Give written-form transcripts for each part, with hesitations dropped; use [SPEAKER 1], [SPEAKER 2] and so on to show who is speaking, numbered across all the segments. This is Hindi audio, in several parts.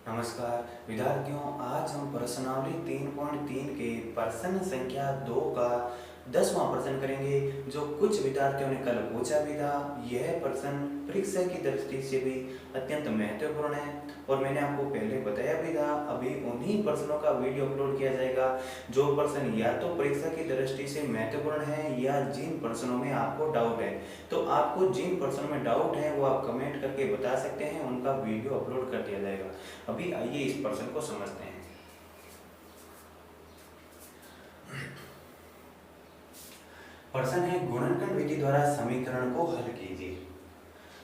[SPEAKER 1] नमस्कार विद्यार्थियों, आज हम प्रश्नावली 3.3 के प्रश्न संख्या 2 का 10वां प्रश्न करेंगे, जो कुछ विद्यार्थियों ने कल पूछा भी था। यह प्रश्न परीक्षा की दृष्टि से भी अत्यंत महत्वपूर्ण है और मैंने आपको पहले बताया भी था। अभी उन्हीं प्रश्नों का वीडियो अपलोड किया जाएगा जो प्रश्न या तो परीक्षा की दृष्टि से महत्वपूर्ण है या जिन प्रश्नों में आपको डाउट है। तो आपको जिन प्रश्नों में डाउट है वो आप कमेंट करके बता सकते हैं, उनका वीडियो अपलोड कर दिया जाएगा। अभी आइए इस प्रश्न को समझते हैं। प्रश्न है, गुणनखंड विधि द्वारा समीकरण को हल कीजिए।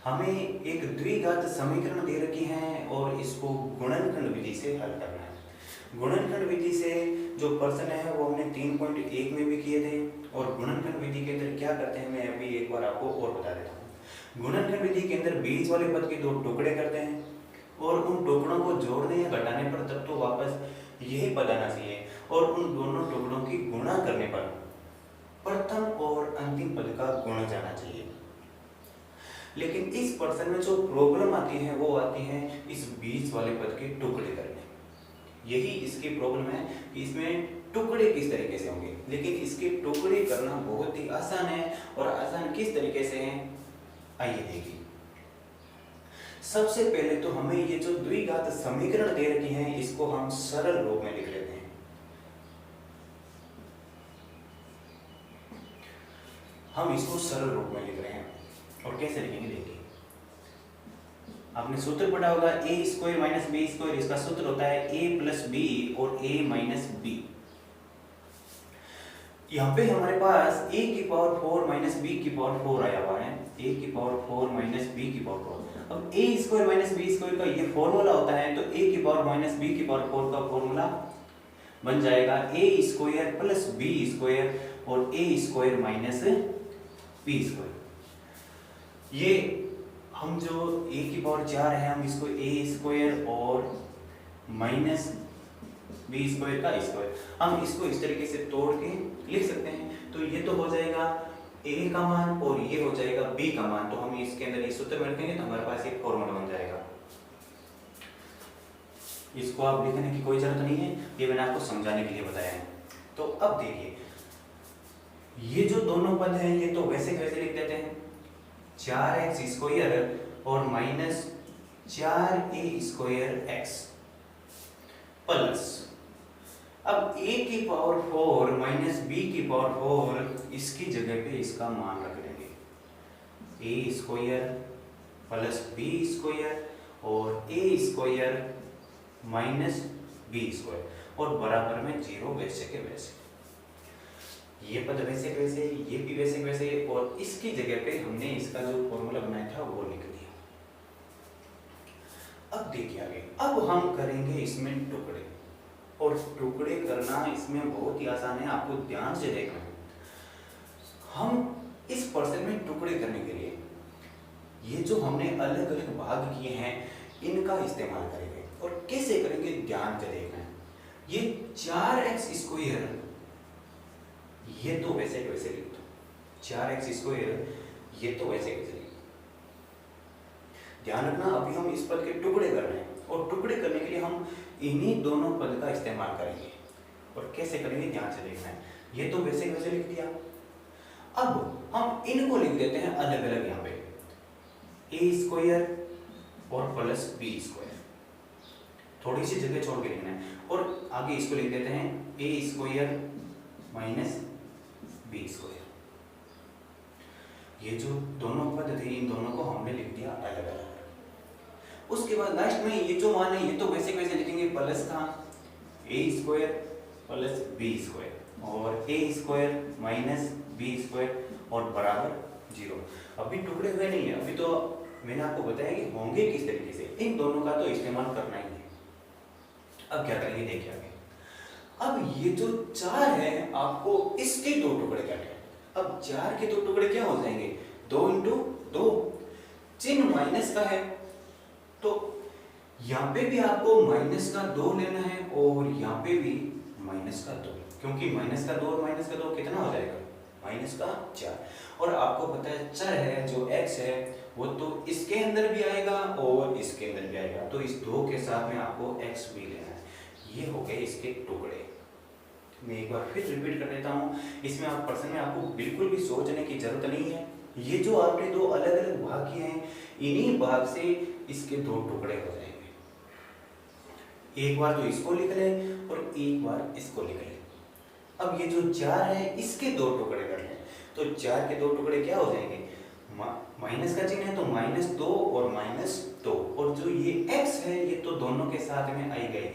[SPEAKER 1] हमें एक द्विघात समीकरण दे रखी है और इसको गुणनखंड विधि से हल करना है। गुणनखंड विधि से जो प्रश्न है वो हमने 3.1 में भी किए थे और गुणनखंड विधि के अंदर क्या करते हैं मैं अभी एक बार आपको और बता देता हूँ। गुणनखंड विधि के अंदर बीच वाले पद के दो टुकड़े करते हैं और उन टुकड़ों को जोड़ने या घटाने पर तब तो वापस यही पद आना चाहिए और उन दोनों टुकड़ों की गुणा करने पर प्रथम और अंतिम पद का गुण जाना चाहिए। लेकिन इस प्रश्न में जो प्रॉब्लम आती है वो आती है इस बीच वाले पद के टुकड़े करने। यही इसकी प्रॉब्लम है कि इसमें टुकड़े किस तरीके से होंगे, लेकिन इसके टुकड़े करना बहुत ही आसान है। और आसान किस तरीके से है आइए देखिए। सबसे पहले तो हमें ये जो द्विघात समीकरण दे रखी है इसको हम सरल रूप में लिख लेते हैं। हम इसको सरल रूप में लिख रहे हैं और कैसे लिखेंगे देखिए। आपने सूत्र पढ़ा होगा ए स्क्वायर माइनस बी स्क्वायर। इसका सूत्र होता है ए प्लस बी और ए माइनस बी। यहाँ पे हमारे पास a की पावर 4 माइनस बी की पावर 4 आया हुआ है। a की पावर 4 माइनस बी की पावर 4। अब a square minus b square का ये फॉर्मूला होता है तो a की पावर माइनस बी की पावर 4 का फॉर्मूला बन जाएगा a square plus b square और a square minus b square. ये हम जो a की पावर 4 है हम इसको a स्क्वायर और माइनस बी स्क्वायर का स्क्वायर हम इसको इस तरीके से तोड़ के लिख सकते हैं। तो ये तो हो जाएगा a का मान और ये हो जाएगा b का मान। तो हम इसके अंदर ये सूत्र में रखेंगे तो हमारे पास एक फॉर्मूला बन जाएगा। इसको आप लिखने की कोई जरूरत नहीं है, ये मैंने आपको समझाने के लिए बताया है। तो अब देखिए ये जो दोनों पद हैं ये तो वैसे कैसे लिख देते हैं 4x स्क्वायर और minus 4a square x plus अब a की पावर 4 माइनस b की पावर 4 इसकी जगह पे इसका मान रख देंगे a square plus b square और a square minus b square और बराबर में 0 वैसे के वैसे। ये पद वैसे के वैसे, ये भी वैसे के वैसे और इसकी जगह पे हमने इसका जो फॉर्मूला बनाया था वो लिख दिया। अब देखिए आगे, अब हम करेंगे इसमें टुकड़े और टुकड़े करना इसमें बहुत ही आसान है, आपको ध्यान से देखना है। हम इस प्रश्न में टुकड़े करने के लिए ये जो हमने अलग अलग भाग किए हैं इनका इस्तेमाल करेंगे और कैसे करेंगे ध्यान से देखना है। ये 4x स्क्वायर ये तो वैसे के वैसे लिख दो, 4x स्क्वायर ये तो वैसे कैसे लिख दो। ध्यान रखना अभी हम इस पद के टुकड़े कर रहे हैं और टुकड़े करने के लिए हम इन्हीं दोनों पद का इस्तेमाल करेंगे और कैसे करेंगे ध्यान से देखना है। ये तो वैसे वैसे लिख दिया। अब हम इनको लिख देते हैं अलग अलग यहाँ पे a स्क्वायर और प्लस b स्क्वायर, थोड़ी सी जगह छोड़ के लिखना है और आगे इसको लिख देते हैं a square minus b square. ये जो दोनों पद थे इन दोनों को हमने लिख दिया अलग अलग। उसके बाद लास्ट में ये जो मान है ये तो वैसे कैसे लिखेंगे प्लस का a square plus b square और a square minus b square और बराबर 0। अभी टुकड़े हुए नहीं है, अभी तो मैंने आपको बताया कि होंगे किस तरीके से, इन दोनों का तो इस्तेमाल करना ही है। अब क्या करेंगे देखिए आगे। अब ये जो 4 है आपको इसके दो टुकड़े करने हैं। अब 4 के दो टुकड़े क्या हो जाएंगे 2 इंटू 2, चिन्ह माइनस का है तो यहाँ पे भी आपको माइनस का 2 लेना है और यहाँ पे भी माइनस का 2, क्योंकि माइनस का 2 और माइनस का 2 कितना हो जाएगा माइनस का 4। और आपको पता है चर है जो x है वो तो इसके अंदर भी आएगा और इसके अंदर भी आएगा, तो इस 2 के साथ में आपको x भी लेना है। ये हो गए इसके टुकड़े। मैं एक बार फिर रिपीट कर देता हूँ, इसमें आप पर्सन में आपको बिल्कुल भी सोचने की जरूरत नहीं है। ये जो आपने 2 अलग अलग भाग किए हैं, इन्हीं भाग से इसके 2 टुकड़े हो जाएंगे। एक बार तो इसको लिख लें और एक बार इसको लिख लें। अब ये जो 4 है इसके 2 टुकड़े कर लें, तो 4 के 2 टुकड़े क्या हो जाएंगे, माइनस का चिन्ह है तो -2 और -2, और जो ये x है ये तो दोनों के साथ में आई गए,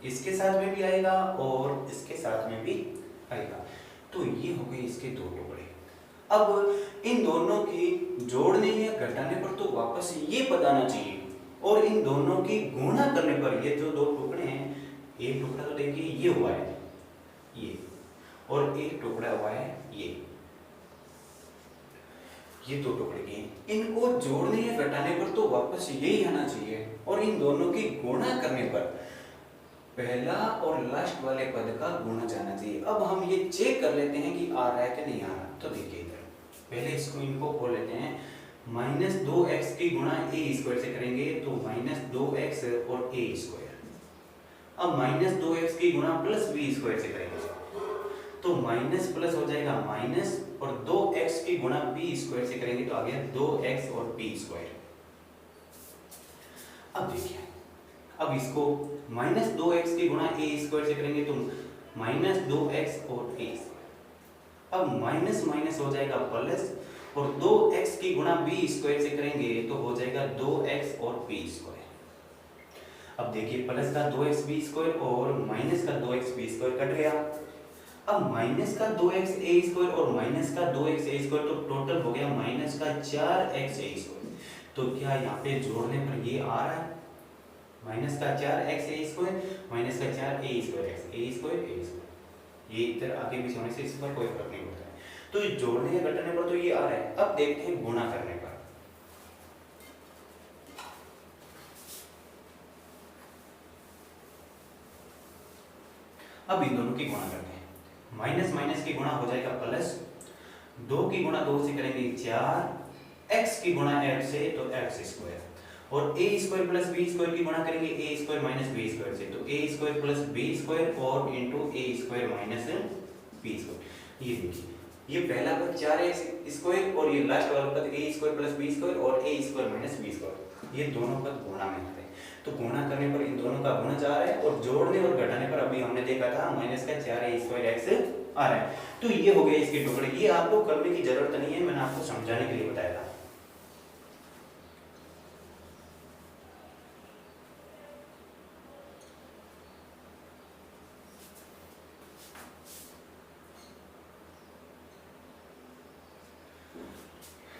[SPEAKER 1] इसके साथ में भी आएगा और इसके साथ में भी आएगा, तो ये हो गए इसके 2 टुकड़े। अब इन दोनों की जोड़ने या घटाने पर तो वापस ये पता आना चाहिए, और इन दोनों की गुणा करने पर ये जो 2 टुकड़े हैं, एक टुकड़ा तो देखिए ये हुआ है ये, और एक टुकड़ा हुआ है ये 2 टुकड़े के हैं। इनको जोड़ने या घटाने पर तो वापस यही आना चाहिए, और इन दोनों की गुणा करने पर पहला और लास्ट वाले पद का गुणा जाना चाहिए। अब हम ये चेक कर लेते हैं कि आ रहा है कि नहीं आ रहा। तो देखिए इधर पहले इसको इनको खोल लेते हैं, -2x की गुणा a² से करेंगे तो -2x और a²। अब -2x की गुणा +b² से करेंगे तो माइनस प्लस हो जाएगा माइनस, और 2x की गुणा b² से करेंगे तो आ गया 2x और b²। अब देखिए, अब इसको -2x की गुणा a² से करेंगे तो -2x और a²। अब माइनस माइनस हो जाएगा प्लस, और 2x की गुणा b² से करेंगे तो हो जाएगा 2x और b²। अब देखिए प्लस का 2x b² और माइनस का 2x b² कट गया। अब माइनस का 2x a² और माइनस का 2x a² तो टोटल हो गया माइनस का 4x a²। तो क्या यहाँ पे जोड़ने पर ये आ रहा है, माइनस का 4x a² माइनस का 4 a², ये इधर आगे पीछे होने से इस पर कोई फर्क नहीं पड़ता है, तो ये जोड़ने या घटाने पर तो ये आ रहा है। अब देखते हैं गुणा करने पर। अब इन दोनों की गुणा करते हैं, माइनस माइनस की गुणा हो जाएगा प्लस, 2 की गुणा 2 से करेंगे 4, x की गुणा x से तो x², और a² प्लस b² की गुणा करेंगे a² माइनस b² से तो a² प्लस b² और इंटू a² माइनस b²। ये देखिए ये पहला पद 4x² और ये लास्ट वाला पद a² प्लस b² और a² माइनस b², ये दोनों पद गुणा में आते हैं। तो गुणा करने पर इन दोनों का गुणा जा रहा है, और जोड़ने और घटाने पर अभी हमने देखा था माइनस का 4a² आ रहा है। तो ये हो गए इसके टुकड़े। ये आपको करने की जरूरत नहीं है, मैंने आपको समझाने के लिए बताया था।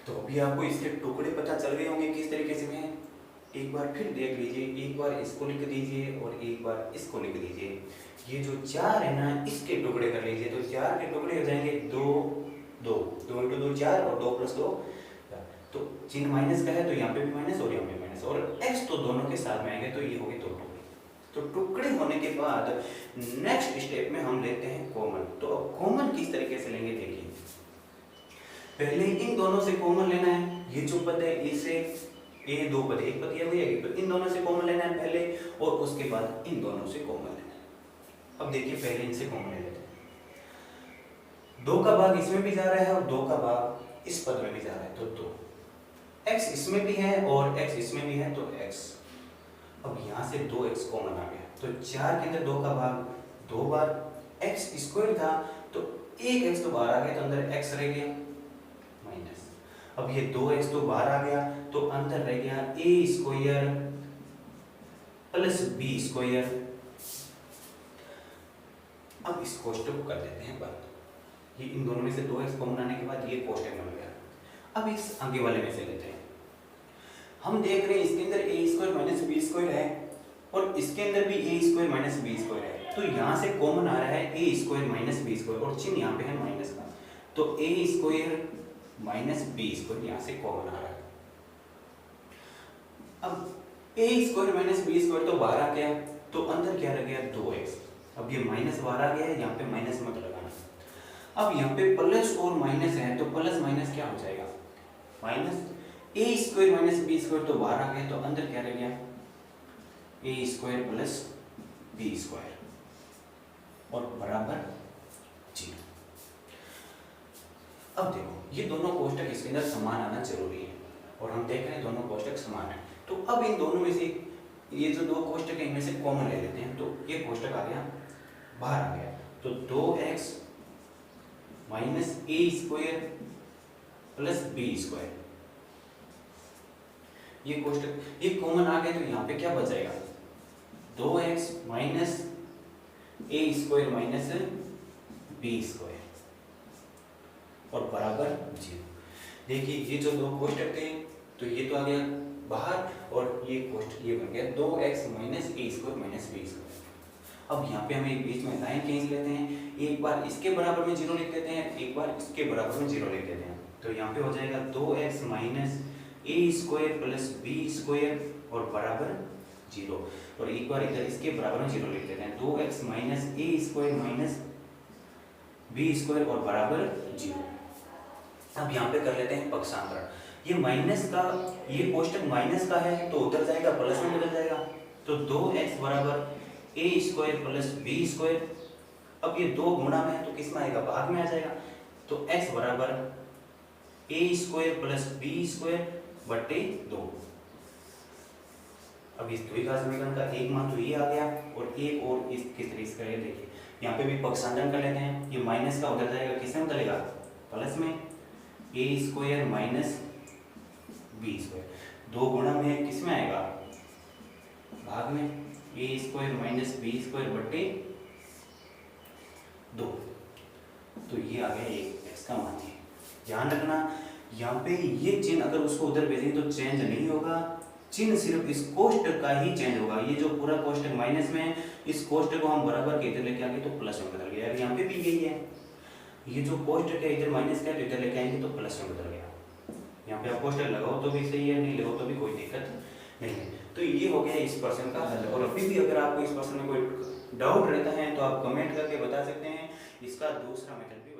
[SPEAKER 1] तो अभी आपको इसके टुकड़े पता चल गए होंगे किस तरीके से हैं। एक बार फिर देख लीजिए, एक बार इसको लिख दीजिए और एक बार इसको लिख दीजिए। ये जो 4 है ना, इसके टुकड़े कर लीजिए तो 4 के टुकड़े हो जाएंगे 2 2 2 × 2 4 और 2 + 2 4। तो चिन्ह माइनस का है तो यहाँ पे भी माइनस और यहाँ पे माइनस, और x तो दोनों के साथ में आएंगे तो ये हो गए 2 टुकड़े। तो टुकड़े होने के बाद नेक्स्ट स्टेप में हम लेते हैं कॉमन। तो अब कॉमन किस तरीके से लेंगे देखिए, पहले इन दोनों से कॉमन लेना है। ये जो पद है इसे ये 2 पद, एक पद ये हुई है, तो इन दोनों से कॉमन लेना है पहले, और उसके बाद इन दोनों से कॉमन लेना है। अब देखिए पहले इनसे कॉमन ले लेते हैं। 2 का भाग इसमें भी जा रहा है और 2 का भाग इस पद में भी जा रहा है, तो 2 x इसमें भी है और x इसमें भी है तो x। अब यहाँ से 2x कॉमन आ गया, तो 4 के अंदर 2 का भाग 2 बार, x² था तो 1x तो बाहर आ गया तो अंदर x रह गया माइनस। अब ये 2x तो बाहर आ गया तो अंदर रह गया a² प्लस b²। अब इस कोष्टक को कर देते हैं बंद। ये इन दोनों में से 2x कॉमन आने के बाद ये कोष्टक बन गया। अब इस आगे वाले में से लेते हैं। हम देख रहे हैं इसके अंदर a² माइनस b² है और इसके अंदर भी a² माइनस b² है, तो यहाँ से कॉमन आ रहा है a² माइनस b² और चिन्ह यहाँ पे है माइनस का, तो a² माइनस b² यहाँ से कॉमन आ रहा है। अब a² माइनस b² तो बाहर आ गया, तो अंदर क्या रह गया 2x। अब ये माइनस बाहर आ गया है, यहाँ पे माइनस मत लगाना। अब यहाँ पे प्लस और माइनस है तो प्लस माइनस क्या हो जाएगा माइनस, ए स्क्वायर माइनस बी स्क्वायर तो बाहर आ गया, तो अंदर क्या रह गया, ए स्क्वायर प्लस बी स्क्वायर और बराबर 0। अब देखो ये दोनों कोष्टक इसके अंदर समान आना जरूरी है, और हम देख रहे हैं दोनों कोष्टक समान है। तो अब इन दोनों में से ये जो दो कोष्टक है इनमें से कॉमन ले लेते हैं, तो ये कोष्टक आ गया बाहर आ गया, तो 2x माइनस ए स्क्वायर प्लस बी स्क्वायर, ये कोष्टक ये कॉमन आ गया, तो यहाँ पे क्या बच जाएगा, 2x माइनस ए स्क्वायर माइनस बी स्क्वायर और बराबर 0। देखिए ये जो दो कोष्टक थे तो ये तो आ गया बाहर, और ये कोष्टक ये बन गया 2x माइनस ए स्क्वायर माइनस बी स्क्वायर। अब यहाँ पे हम एक बीच में लाइन खींच लेते हैं, एक बार इसके बराबर में 0 लिख देते हैं, एक बार इसके बराबर में 0 लिख देते हैं, तो यहाँ पे हो जाएगा 2x माइनस ए स्क्वायर प्लस बी स्क्वायर और बराबर 0, और एक बार इधर इसके बराबर में 0 लिख देते हैं, 2x माइनस ए स्क्वायर माइनस बी स्क्वायर और बराबर 0। अब यहाँ पे कर लेते हैं पक्षांतरण, ये माइनस का, ये कोष्टक माइनस का है तो उधर जाएगा प्लस में बदल जाएगा, तो 2x बराबर ए स्क्वायर प्लस बी स्क्वायर, अब ये 2 गुणा में है तो किस में आएगा, भाग में आ जाएगा, तो x बराबर ए स्क्वायर प्लस बी स्क्वायर बटे 2। अब इस द्विघात समीकरण का एक मान तो ये आ गया, और एक और इस किस तरीके से करेंगे, देखिए यहाँ पे भी पक्षांतरण कर लेते हैं, ये माइनस का उधर जाएगा, किस में बदलेगा, प्लस में, ए स्क्वायर माइनस बी स्क्वायर, 2 गुणा में किस में आएगा, भाग में, ए स्क्वायर माइनस बी स्क्वायर बटे 2, तो ये आ गया एक x का मान है। ध्यान रखना यहाँ पे ये चिन्ह अगर उसको उधर भेजेंगे तो चेंज नहीं होगा, चिन्ह सिर्फ इस कोष्टक का ही चेंज होगा, ये जो पूरा कोष्टक माइनस में है, इस कोष्टक को हम बराबर के इधर लेके आएंगे तो प्लस में बदल गया, यहाँ पे भी यही है, ये जो कोष्टक है इधर माइनस का है तो इधर लेके आएंगे तो प्लस में बदल गया। यहाँ पे आप कोष्टक लगाओ तो भी सही है, नहीं लगाओ तो भी कोई दिक्कत नहीं है। तो ये हो गया इस प्रश्न का हल, और अभी भी अगर आपको इस प्रश्न में कोई डाउट रहता है तो आप कमेंट करके बता सकते हैं, इसका दूसरा मेथड भी